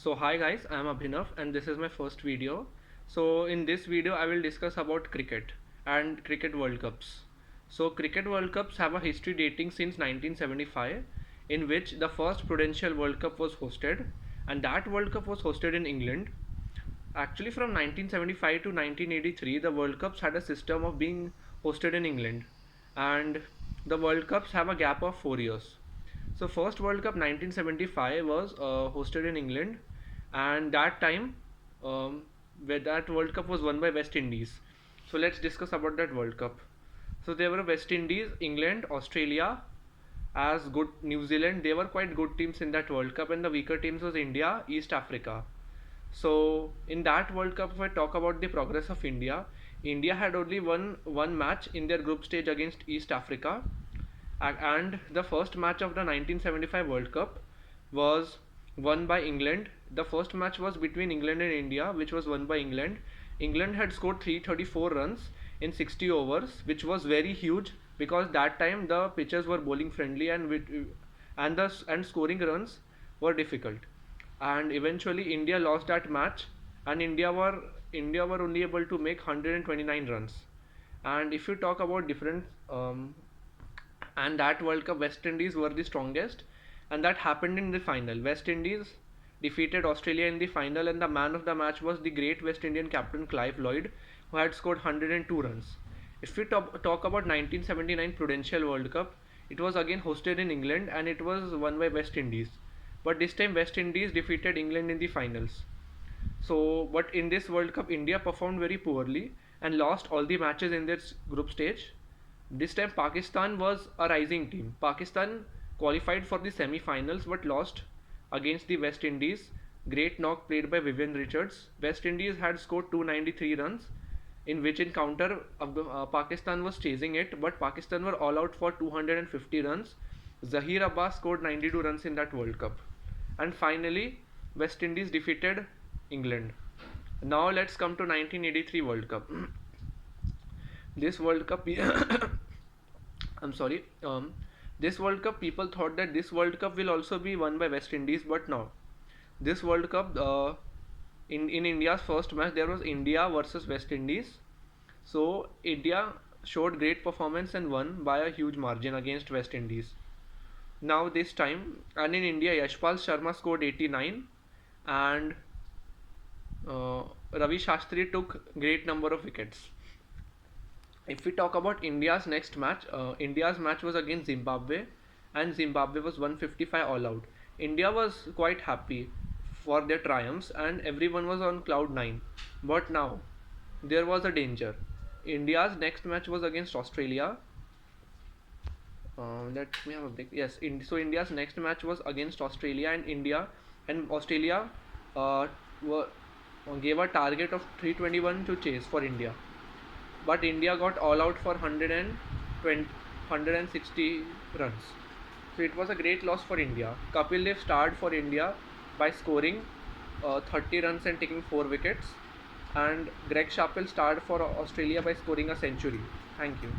So hi guys, I am Abhinav and this is my first video. So in this video I will discuss about cricket and cricket World Cups. So cricket World Cups have a history dating since 1975, in which the first Prudential World Cup was hosted, and that World Cup was hosted in England. Actually, from 1975 to 1983 the World Cups had a system of being hosted in England, and the World Cups have a gap of 4 years. So first World Cup 1975 was hosted in England, and that time where that World Cup was won by West Indies. So let's discuss about that World Cup. So there were West Indies, England, Australia, as good New Zealand. They were quite good teams in that World Cup, and the weaker teams was India, East Africa. So in that World Cup, if I talk about the progress of India, India had only won one match in their group stage against East Africa, and the first match of the 1975 World Cup was won by England. The first match was between England and India, which was won by England. England had scored 334 runs in 60 overs, which was very huge because that time the pitchers were bowling friendly, and scoring runs were difficult. And eventually India lost that match, and India were only able to make 129 runs. And if you talk about different and that World Cup West Indies were the strongest, and that happened in the final. West Indies defeated Australia in the final, and the man of the match was the great West Indian captain Clive Lloyd, who had scored 102 runs. If we talk about 1979 Prudential World Cup, it was again hosted in England and it was won by West Indies. But this time West Indies defeated England in the finals. So, but in this World Cup, India performed very poorly and lost all the matches in this group stage. This time, Pakistan was a rising team. Pakistan qualified for the semi finals but lost against the West Indies. Great knock played by Vivian Richards. West Indies had scored 293 runs, in which encounter Pakistan was chasing it, but Pakistan were all out for 250 runs. Zahir Abbas scored 92 runs in that World Cup. And finally, West Indies defeated England. Now let's come to 1983 World Cup. This World Cup, I'm sorry. This World Cup, people thought that this World Cup will also be won by West Indies, but no. This World Cup, in India's first match, there was India versus West Indies. So India showed great performance and won by a huge margin against West Indies. Now this time, and in India, Yashpal Sharma scored 89, and Ravi Shastri took great number of wickets. If we talk about India's match was against Zimbabwe, and Zimbabwe was 155 all out. India was quite happy for their triumphs, and everyone was on cloud 9. But now, there was a danger. India's next match was against Australia. Let me have a break. Yes, so India's next match was against Australia, and Australia uh, were, gave a target of 321 to chase for India, but India got all out for 160 runs. So it was a great loss for India. Kapil Dev starred for India by scoring 30 runs and taking 4 wickets, and Greg Chappell starred for Australia by scoring a century. Thank you.